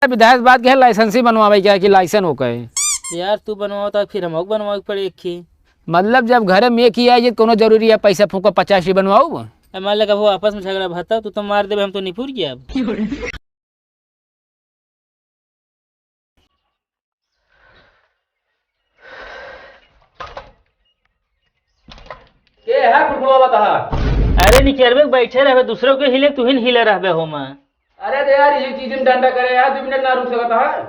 विधायक बात के लाइसेंस ही बनवावे क्या कि लाइसेंस हो कहे यार तू बनवाओ तो फिर हम बनवाओ पड़े एक ही। मतलब जब घर में किया ये कोनो जरूरी है पैसा फूको 50 ही बनवाऊ। मान लगा वो आपस में झगड़ा भरता तू तो मार दे हम तो निपुर गया अब। के है फुटबॉल बता। अरे निकलबे बैठे रहे दूसरों के हिले तू ही हिले रहबे हो मां। अरे तो यार ये चीज में डंडा करे यार 2 मिनट ना रुक सकता है।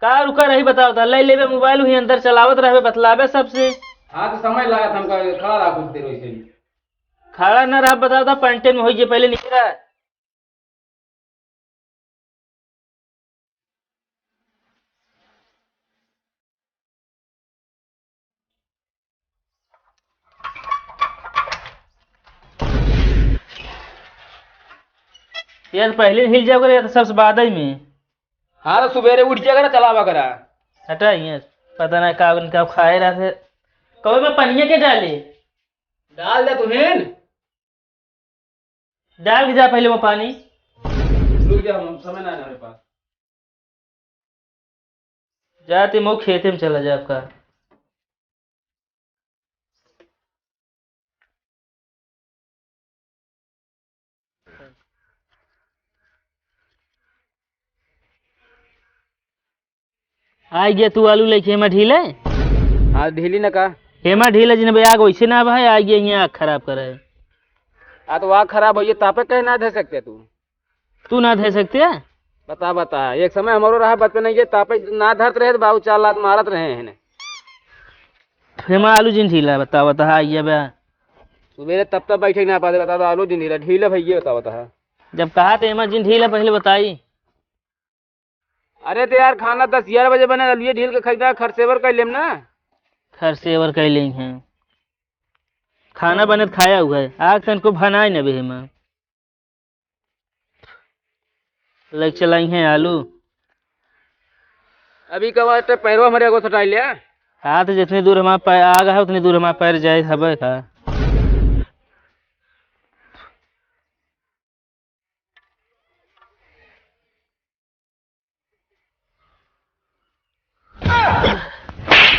का रुका रही बताओ तो ले लेबे मोबाइल वही अंदर चलावत रहबे बतलाबे सबसे। हाँ तो समय लगा था हमका खड़ा रहा कुछ देर वैसे ही। खड़ा न रहा बताओ था पंटे में होइए पहले निकला। यार पहले हिल जाओ करे तो सबसे बाद में। हाँ तो सुबेरे उठ जाएगा ना चलावा करा। हटा यार पता ना का खाए रहा थे कभी मैं पनिया के डाले डाल दे तुम्हें। डाल के जा पहले वो पानी। रुक जा हम समय ना है हमारे पास। जाते मो खेते में चला जा आपका। आ गया तू आलू लेके हेमा ढीले। हाँ ढीली ना का। हेमा ढीले जिन भाई आग वैसे ना भाई आ गया यहाँ आग खराब करे। हाँ तो वहाँ खराब हो तापे कहीं ना दे सकते तू ना दे सकते है? बता बता एक समय हमारो रहा बचपन ये तापे ना धरत रहे तो बाबू 4 लात मारत रहे हैं। हेमा आलू जिन ढीला बता बता आ गया बा। सुबेरे तब तक बैठे ना पाते बता दो आलू दिन ढीला ढीला भैया बता बता। जब कहा तो हेमा जिन ढीला पहले बताई। अरे तो यार खाना 10-11 बजे बने लिए ढील के खरीदा खरसेवर कर लेम ना। खरसेवर कर लेंगे खाना बने तो खाया हुआ है आग तन को बनाए न हेमा। लग चलाई है आलू। अभी कब पैरवा हमारे को सटाई लिया। हाँ तो जितनी दूर हमारा पैर आग है उतनी दूर हमारा पैर जाए हबे का।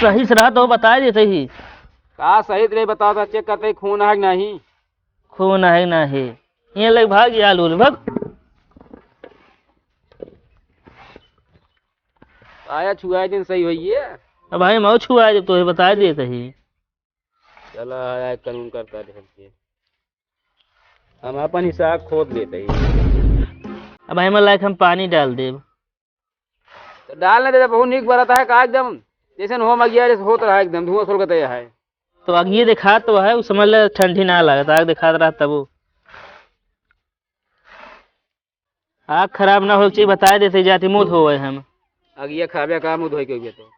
सही से रहा तो बता देते ही। का सही नहीं बता था चेक करते खून है नहीं। खून है ना है ये लग भाग गया आलू भग। आया छुआ दिन सही हुई है। अब भाई मऊ छुआ जब तो बता देते ही। चलो आया कानून करता है हम अपन हिसाब खोद लेते ही। अब भाई मैं लायक हम पानी डाल दे। तो डालने दे बहुत नीक बरता है का एकदम जैसे हो मगिया जैसे होता रहा एकदम धुआं छोड़ के है। तो आग ये दिखा तो है उस समझ ले ठंडी ना लगा आग दिखा रहा तब वो आग खराब ना हो चाहिए बता देते जाती मुँह धोए हम। अगिया खाबे का मुँह धोए के तो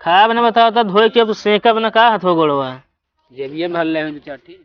खराब ना बताओ तो धोए के अब सेकब ना का हाथ हो गोड़वा। जेबिए में हल ले चाटी।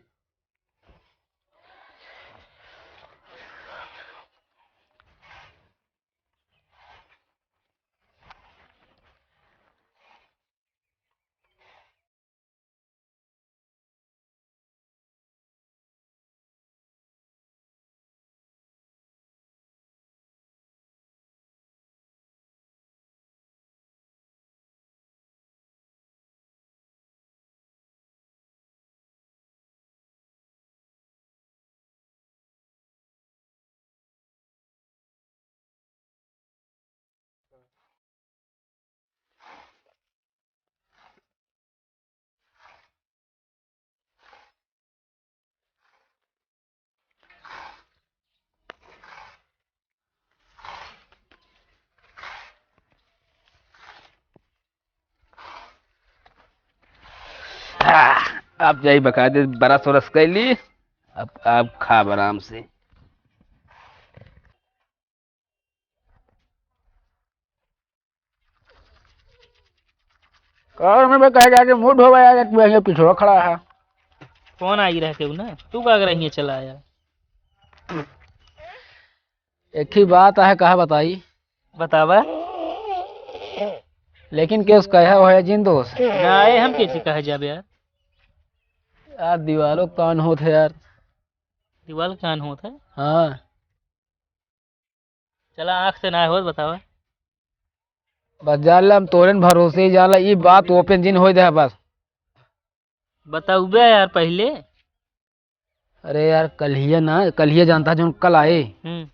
अब जाई बका दे बड़ा सोरस कैली अब खा आराम से। और मैं कह जाके मुंह धोवा यार तू यहीं पिछड़ा खड़ा है। कौन आई रहते हो ना तू का रही चलाया। एक ही बात है कहा बताई बतावा लेकिन केस कहा हो जिन दोस्त ना आए हम कैसे कहे जाबे यार। यार दीवारों कान होते यार। दीवाल कान होता है। हाँ चला आँख से ना हो बतावा। बस जाला हम तोरे न भरोसे ही जाला, ये बात ओपन जिन हो जाए बस। बताऊ बे यार पहले। अरे यार कल ही जानता है जो कल आए, हम्म।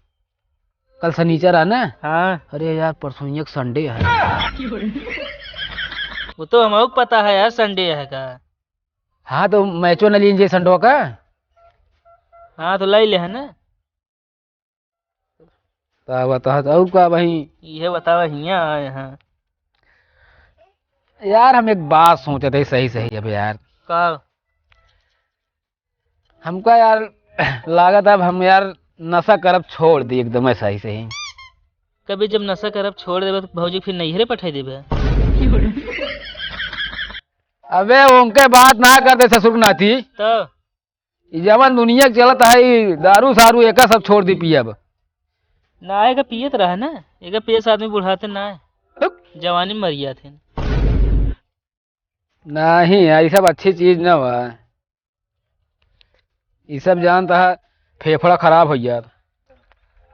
कल शनिचर है ना। हाँ अरे यार परसों एक संडे है। वो तो हमको पता है यार, संडे है का। हाँ तो मैचो न लीजिए संडो का। हाँ तो लै ले है ना। तो बता तो का भाई। ये बतावा हियाँ आए हैं। यार हम एक बात सोचे थे, सही सही अब यार का। हमका यार लागत अब हम यार नशा करब छोड़ दी एकदम ऐसा ही सही। कभी जब नशा करब छोड़ देबे तो भौजी फिर नैहरे पठाई देबे। अबे उनके बात ना करते ससुर नाती। तो ई जवन दुनिया के चलत है, ई दारू सारू एका सब छोड़ दी पियब। ना आएगा पियत रहा ना। एका पियस आदमी बुढ़ाते ना है। जवानी में मर गया थे। नहीं यार ये सब अच्छी चीज न हुआ। ये सब जानता है फेफड़ा खराब हो गया।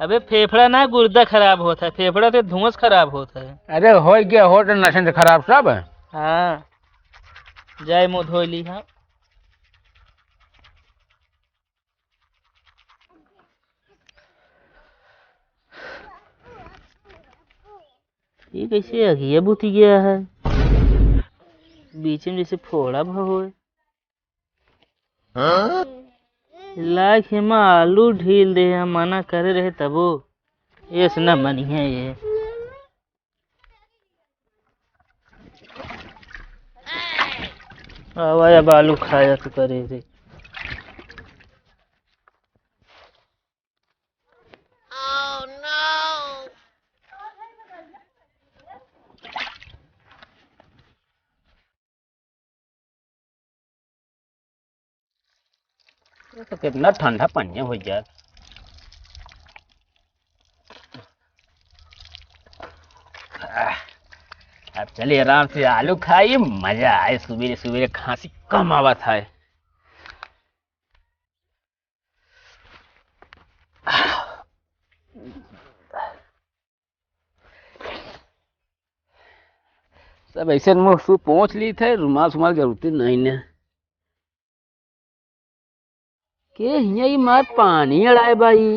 अबे फेफड़ा ना गुर्दा खराब होता है, फेफड़ा से धुआं खराब होता है। अरे हो गया हो तो नशे से खराब सब। हाँ जाए मुँह धो ली। हाँ ये कैसे अगिया बुती गया है, बीच में जैसे फोड़ा भगोए। लाख में आलू ढील दे, हम मना करे रहे तबो ये न मनी है ये। आवा अब आलू खाया तो करे रे। तो कितना ठंडा पानी हो गया। अब चलिए आराम से आलू खाइए, मजा आए। सुबह सुबह खांसी कम आवत है। सब ऐसे मुँह सु पहुँच ली थे, रुमाल सुमाल जरूरत नहीं ने के हियाँ ये मार पानी अड़ाए भाई।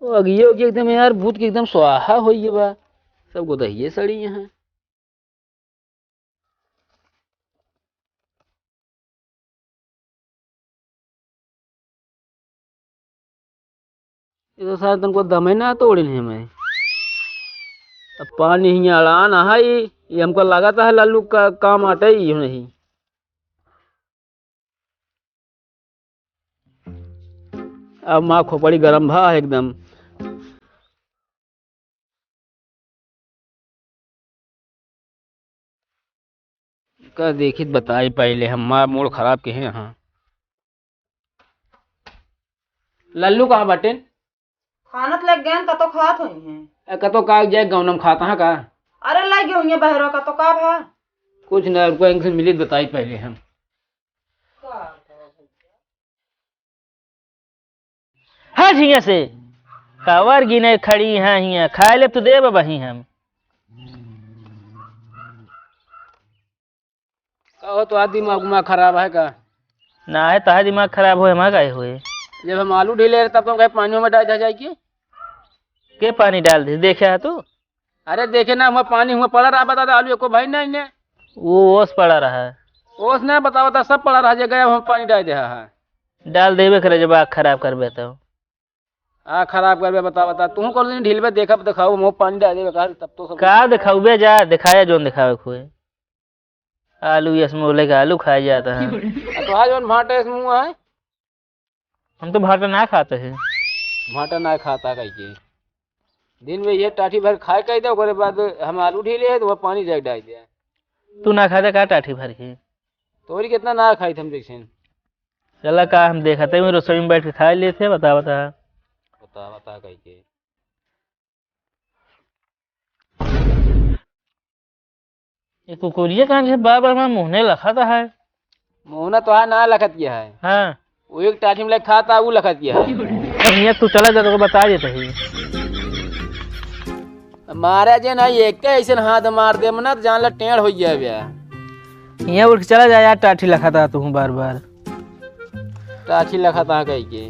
ओ अगियो की एकदम यार भूत की एकदम स्वाहा हो ये बा। सब गोदहिए सड़ी यहाँ। ये तो सारा तुमको दमे ना तोड़े हैं मैं। अब पानी हियाँ अड़ा ना है, ये हमको लगा था लालू का काम आटे ही नहीं। अब माँ खोपड़ी गरम भा है एकदम। का देखित बताई पहले हम माँ मूड खराब के हैं यहाँ। लल्लू कहाँ बाटे? खानत लग गए का तो खात हुई हैं। कतो का जाए गौनम खाता है का? अरे लग गए हुई बहरो का तो का भा। कुछ न उनको इनसे मिली बताई पहले हम। हाँ झिया से कावर गिने खड़ी हैं हियाँ, खाए ले तो दे बही हम। कहो तो आदमी दिमाग खराब है का? ना है ताहा दिमाग खराब हो हमारा गए हुए। जब हम आलू ढीले तब तो कहीं पानियों में डाल जाएगी। के पानी डाल दे देखे है तू? अरे देखे ना हुआ पानी हुआ पड़ा रहा, बता आलू को भाई नहीं ने वो ओस पड़ा रहा है। ओस नहीं बता बता सब पड़ा रहा गया हम पानी डाल दे है। डाल देवे करे जब आग खराब करबे तो। हाँ खराब कर बता तू कर ढील में देखा दिखाओ मुँह पानी डाल दे तब तो सब का दिखाऊबे जा, दिखाया जोन दिखावे खुए। आलू यसमोले का आलू खाया जाता है। तो आज भाटा इस मुँह है। हम तो भाटा ना खाते हैं। भाटा ना खाता कहीं दिन में ये टाठी भर खाए कही दे बाद हम आलू ढीले है तो वह पानी जाए डाल दिया। तू ना खाते का टाठी भर के? तोरी कितना ना खाई थे हम जैसे। चला का हम देखते हैं रसोई में बैठ के खा लेते हैं। बता बता बता बता कही के ये कुकुरिया कहाँ से बार बार मुँहने लखा था है। मोहना तो ना लखत किया है। हाँ वो एक टाठी में खाता वो लखत किया है। अब यहाँ तू चला जा तो बता देता ही। मारा जे ना एक ऐसे हाथ मार दे मना तो जान ला टेढ़ हो गया भैया। यहाँ उठ के चला जा यार, टाठी लखाता तू बार बार। टाठी लखता कह के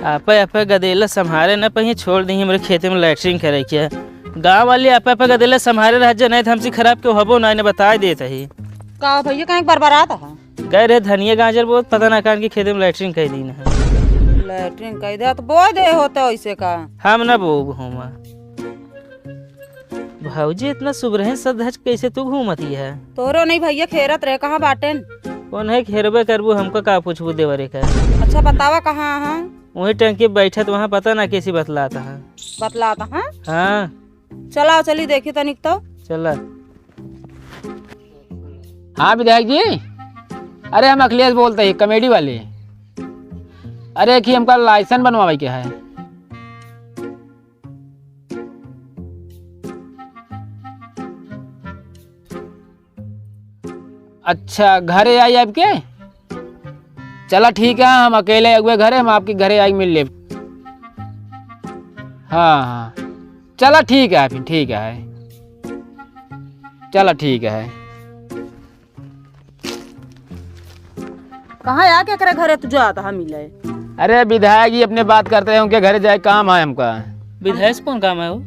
आपे आपे गदेला संभारे न पहिए छोड़ दी हमारे खेते में लैटरिन करे क्या। गाँव वाले आपे आपे गदेला संभारे रह जा, नहीं तो हमसे खराब क्यों हबो ना बता देता ही। का भैया कहीं बरबरात है गए रहे धनिया गाजर बहुत पता ना कान के खेते में लैटरिन कह दी ना। लैट्रिन कह दे तो बो दे होते वैसे का। हम ना बो घूमा भाऊजी, इतना सुबह सधज कैसे तू घूमती है? तोरो नहीं भैया खेरत रहे कहाँ बाटेन? कौन है खेरबे करबू, हमको का पूछबू देवरे का। अच्छा बतावा कहाँ है? वही टंकी बैठत वहाँ पता ना कैसी बतलाता है। बतलाता है? हाँ चलाओ चली देखी तनिक तो। चला। हाँ विधायक जी, अरे हम अखिलेश बोलते हैं कॉमेडी वाले। अरे कि हमका लाइसेंस बनवावे के है। अच्छा घरे आई आपके? चला ठीक है, हम अकेले अगुए घरे, हम आपके घरे आई मिल ले। हाँ हाँ चला ठीक है फिर, ठीक है चला ठीक है। कहाँ आके करे घरे तुझे आता है मिले? अरे विधायक जी अपने बात करते हैं, उनके घर जाए काम है हमका। विधायक कौन काम है वो?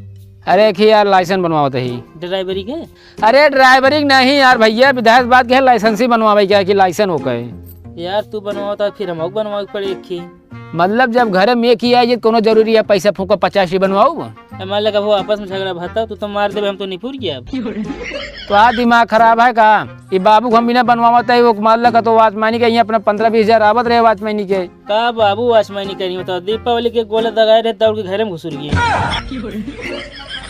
अरे कि यार लाइसेंस बनवाओ ही। ड्राइवरी के? अरे ड्राइवरिंग नहीं यार भैया, विधायक बात के है लाइसेंस ही बनवावे क्या कि लाइसेंस हो गए। यार तू बनवाओ तो फिर हम बनवाओ पड़े एक ही। मतलब जब घर में एक ही आई कोनो जरूरी है पैसा फूको 50 ही बनवाऊ। मान लगा वो आपस में झगड़ा भरता तू तो मार देवे, हम तो निपुर गया। तो आ दिमाग खराब है का? ये बाबू हम बिना बनवाता है वो मान लगा तो वाचमानी के यहाँ अपना 15-20 हजार आवत रहे वाचमानी के। का बाबू वाचमानी करी बताओ, दीपावली के गोले दगाए रहे दौड़ के घर में घुसुर गए।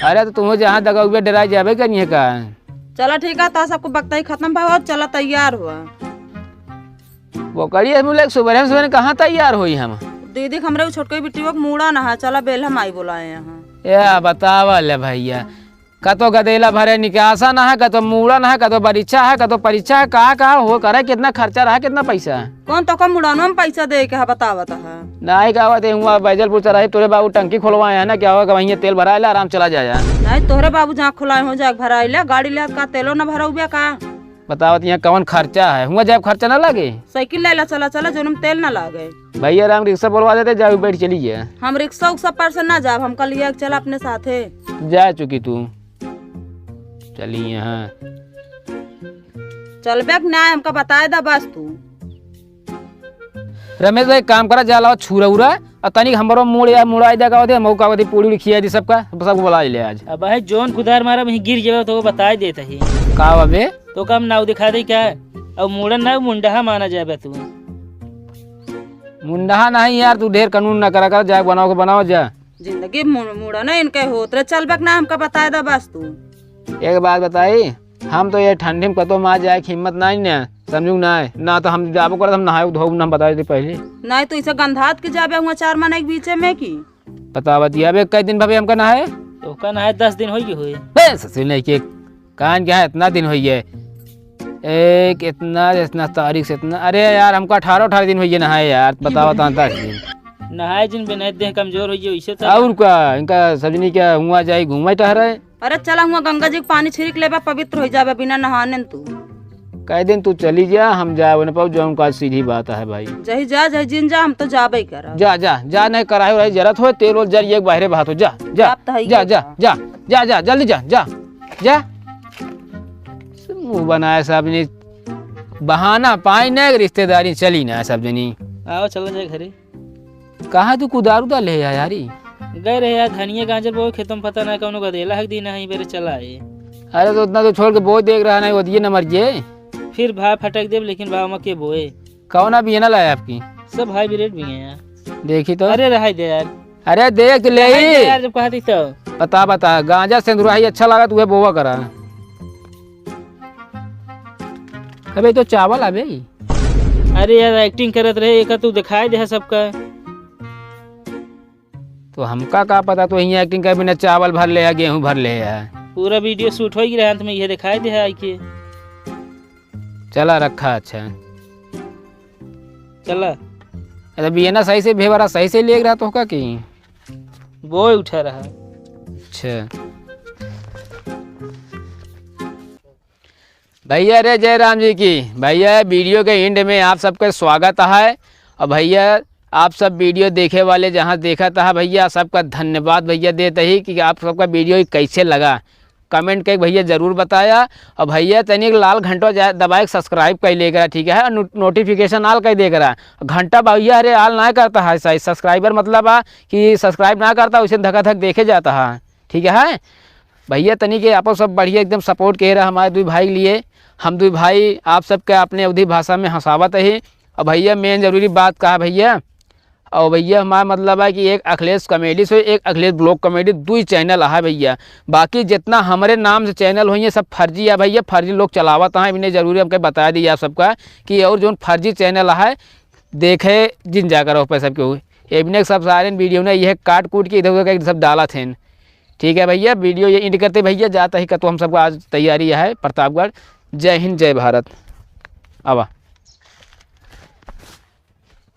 अरे तो तुम्हें जहाँ दगा हुए डराई जावे करनी है का? चला ठीक है, तो सबको बकता ही खत्म भाव, चला तैयार हुआ। वो करिए हम लोग सुबह कहाँ तैयार हुई हम? दीदी हमरे छोटके बिट्टी को मूड़ा नहा, चला बेल हम आई बोलाए यहाँ। या बतावा ले भैया, कतो गदेला भरे निकासा ना है, कतो मूड़ा ना है, कतो परीक्षा है, कतो परीक्षा है, कहा हो करे, कितना खर्चा रहा, कितना पैसा? कौन तो का मुड़ानो में पैसा दे के बतावत है? नहीं कहवत हुआ बैजलपुर चराही तोरे बाबू टंकी खुलवाए है ना, क्या होगा वहीं तेल भरा ले आराम चला जाए। नहीं तोहरे बाबू जहाँ खुलाए हो जाए भरा ले गाड़ी ले का तेलो न भरा हुआ का? बतावत यहाँ कौन खर्चा है, हुआ जब खर्चा ना लगे। साइकिल ले ला चला चला जो तेल न लागे। भैया राम रिक्शा बोलवा देते, जाओ बैठ चली गया। हम रिक्शा उक्सा पर से ना जाब, हम कल लिया चला अपने साथे। जा चुकी तू, चली यहाँ चल बैक ना हमका बताए दा बस तू। रमेश भाई काम करा जाला छुरा उरा और तनिक हमरो मुड़ा देगा होते मौका होते पूरी खिया दी सबका सबको बुला ले आज। अब भाई जोन कुदार मारा वहीं गिर जावे तो वो बता देता ही का बे तो कम नाव दिखा दे क्या? अब मुड़न ना मुंडा माना जाए तू। मुंडा नहीं यार, तू ढेर कानून ना करा कर, जा बनाओ के बनाओ जा। जिंदगी मुड़ा ना इनके होत रे, चल बैक ना हमका बताए दा बस तू। एक बात बताई, हम तो ये ठंडी में कतो मार जाए हिम्मत नहीं ना, समझू ना तो हम जाबो कर हम नहाए धोब ना बता दे पहले। नहीं तो इसे गंधात के जाबे हुआ 4 महीने के बीच में की पता बतिया बे कई दिन भाभी हमका नहाए तो का नहाए 10 दिन हो गए हुए। बे ससुर नहीं के कान क्या है इतना दिन हुई है, एक इतना तारीख से इतना, अरे यार हमको 18 दिन हुई है नहाए यार, बताओ तो 10 दिन नहाए जिन बिना देह कमजोर हो गई वैसे तो। और क्या इनका सजनी क्या हुआ जाए घूमा टहरे। अरे चला हुआ गंगा जी के पानी छिड़क लेबा, पवित्र हो जाबे बिना नहाने तू। कई दिन तू चली जा, हम जाए न पाऊ, जो उनका सीधी बात है भाई। जही जा जही जिन जा, हम तो जाबे करा। जा जा जा नहीं कराए रही जरूरत हो तेल जर एक बाहरे बात हो, जा जा आप तो है ही जा जा है। जा जा जा जल्दी जा जा जा। मुंह बनाया सब ने बहाना पाई न रिश्तेदारी चली ना सब जनी। आओ चलो जाए घरे। कहाँ तू कुदारू डाल ले यारी? गए रहे यार धनिया गाजर बो खेतों में पता ना कौन गदेला हक दी नहीं बेरे चला है। अरे तो उतना तो छोड़ के बोझ देख रहा नहीं, वो दिए न मर गए फिर भाई फटक दे, लेकिन भाव में के बोए कौन भी ना लाया आपकी सब भाई ब्रेड भी हैं यार। देखी तो अरे रहा दे यार, अरे देख तो ले रहाई दे ही यार जब कहती तो। बता गांजा सिंदूरा ही अच्छा लगा तुहे बोवा करा। अबे तो चावल अबे अरे यार एक्टिंग करत रहे एक तू दिखाई दे सबका। तो हमका का पता, तो यही एक्टिंग कर बिना चावल भर ले गेहूं भर ले है। पूरा वीडियो शूट हो गया अंत में ये दिखाई दे है आई के। चला रखा अच्छा। चला अरे बियना सही से भेवरा सही से ले रहा तो का कि वो ही उठा रहा। अच्छा भैया रे जय राम जी की। भैया वीडियो के एंड में आप सबका स्वागत है। और भैया आप सब वीडियो देखे वाले जहाँ देखा था भैया सबका धन्यवाद भैया देते ही कि आप सबका वीडियो कैसे लगा कमेंट करके भैया ज़रूर बताया। और भैया तनिक लाल घंटा दबाए सब्सक्राइब कर लेकर ठीक है, नोटिफिकेशन आल कर देकर घंटा भैया अरे आल ना करता है सही सब्सक्राइबर मतलब कि सब्सक्राइब ना करता उसे धक्का धक देखे जाता है ठीक है भैया। तनिक आप सब बढ़िया एकदम सपोर्ट कह रहा हमारे दो भाई लिए। हम दो भाई आप सबके अपने अवधि भाषा में हंसावत है। और भैया मेन जरूरी बात कहा भैया। और भैया हमारा मतलब है कि एक अखिलेश कॉमेडी से एक अखिलेश ब्लॉग कॉमेडी दो चैनल है भैया। बाकी जितना हमारे नाम से चैनल हुई है सब फर्जी है भैया, फर्जी लोग चलावत हैं। इन्हें जरूरी हमको बता दिया आप सबका कि और जो फर्जी चैनल है देखे जिन जाकर हो पैसा के इन्हें सब सारे वीडियो ने यह काट कूट के इधर उधर सब डाला थे ठीक है भैया। वीडियो ये एंड करते भैया जाता ही का तो हम सबका आज तैयारी है प्रतापगढ़। जय हिंद जय भारत। आवा।